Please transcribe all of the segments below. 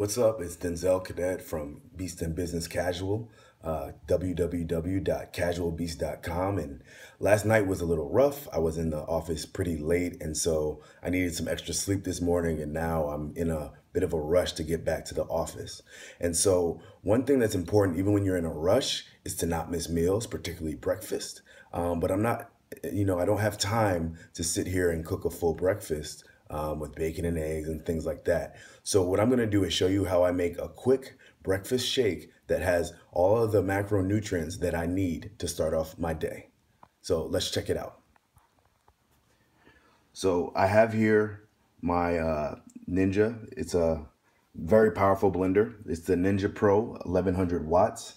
What's up? It's Denzel Cadet from Beast and Business Casual, www.casualbeast.com. And last night was a little rough. I was in the office pretty late, and so I needed some extra sleep this morning, and now I'm in a bit of a rush to get back to the office. And so one thing that's important, even when you're in a rush, is to not miss meals, particularly breakfast. But I'm not, I don't have time to sit here and cook a full breakfast with bacon and eggs and things like that. So what I'm going to do is show you how I make a quick breakfast shake that has all of the macronutrients that I need to start off my day. So let's check it out. So I have here my Ninja. It's a very powerful blender. It's the Ninja Pro 1100 watts.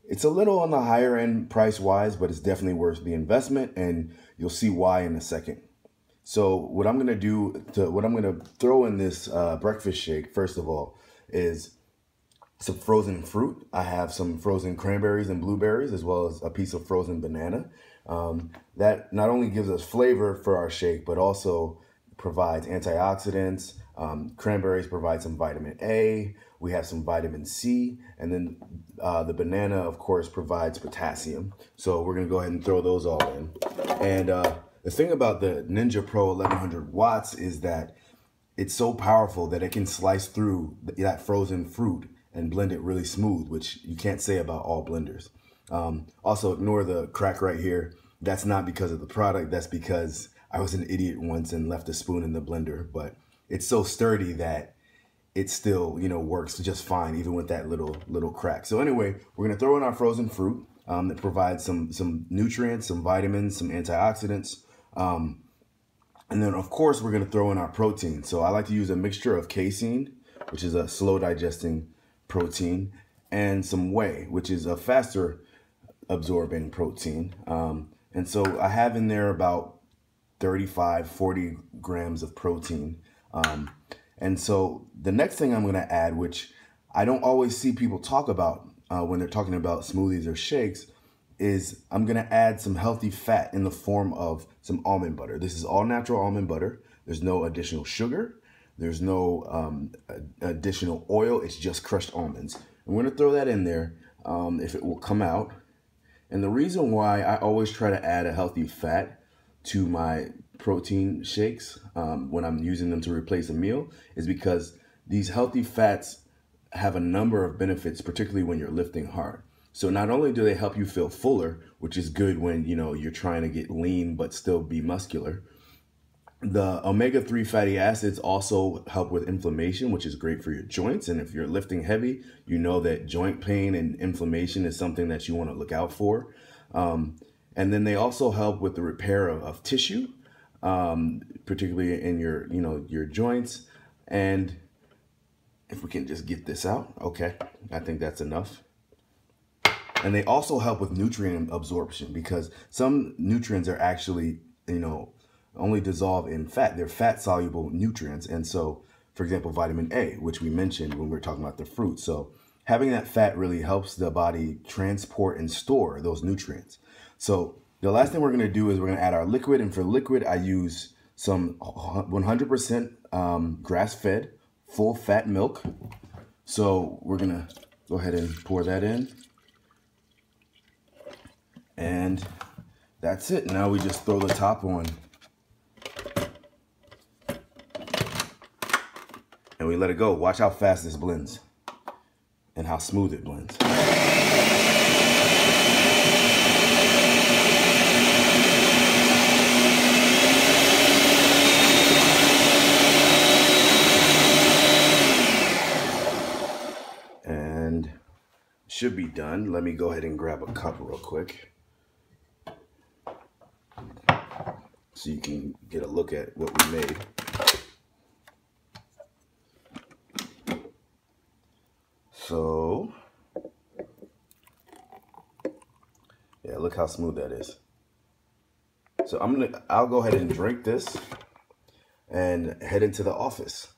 It's a little on the higher end price wise, but it's definitely worth the investment, and you'll see why in a second. So what I'm going to throw in this breakfast shake, first of all, is some frozen fruit. I have some frozen cranberries and blueberries, as well as a piece of frozen banana. That not only gives us flavor for our shake, but also provides antioxidants. Cranberries provide some vitamin A. We have some vitamin C. And then the banana, of course, provides potassium. So we're going to go ahead and throw those all in. And the thing about the Ninja Pro 1100 watts is that it's so powerful that it can slice through that frozen fruit and blend it really smooth, which you can't say about all blenders. Also, ignore the crack right here. That's not because of the product. That's because I was an idiot once and left a spoon in the blender. But it's so sturdy that it still, works just fine, even with that little crack. So anyway, we're gonna throw in our frozen fruit that provides some nutrients, some vitamins, some antioxidants. And then of course we're going to throw in our protein. So I like to use a mixture of casein, which is a slow digesting protein, and some whey, which is a faster absorbing protein. And so I have in there about 40 grams of protein. And so the next thing I'm going to add, which I don't always see people talk about when they're talking about smoothies or shakes, is I'm going to add some healthy fat in the form of some almond butter. This is all natural almond butter. There's no additional sugar. There's no additional oil. It's just crushed almonds. I'm going to throw that in there if it will come out. And the reason why I always try to add a healthy fat to my protein shakes when I'm using them to replace a meal is because these healthy fats have a number of benefits, particularly when you're lifting hard. So not only do they help you feel fuller, which is good when you're trying to get lean but still be muscular, the omega-3 fatty acids also help with inflammation, which is great for your joints. And if you're lifting heavy, you know that joint pain and inflammation is something that you want to look out for. And then they also help with the repair of tissue, particularly in your joints. And if we can just get this out, okay, I think that's enough. And they also help with nutrient absorption because some nutrients are actually, only dissolve in fat. They're fat soluble nutrients. And so, for example, vitamin A, which we mentioned when we were talking about the fruit. So having that fat really helps the body transport and store those nutrients. So the last thing we're going to do is we're going to add our liquid. And for liquid, I use some 100% grass-fed full fat milk. So we're going to go ahead and pour that in. And that's it. Now we just throw the top on. And we let it go. Watch how fast this blends and how smooth it blends. And should be done. Let me go ahead and grab a cup real quick, so you can get a look at what we made. So, yeah, look how smooth that is. So I'll go ahead and drink this and head into the office.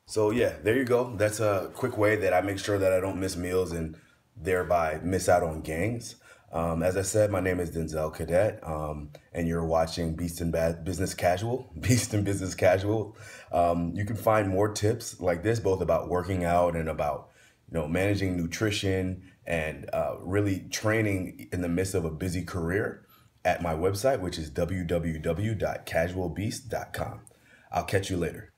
So yeah, there you go. That's a quick way that I make sure that I don't miss meals and thereby miss out on gains. As I said, my name is Denzel Cadet, and you're watching Business Casual. Beast and Business Casual. You can find more tips like this, both about working out and about managing nutrition and really training in the midst of a busy career at my website, which is www.casualbeast.com. I'll catch you later.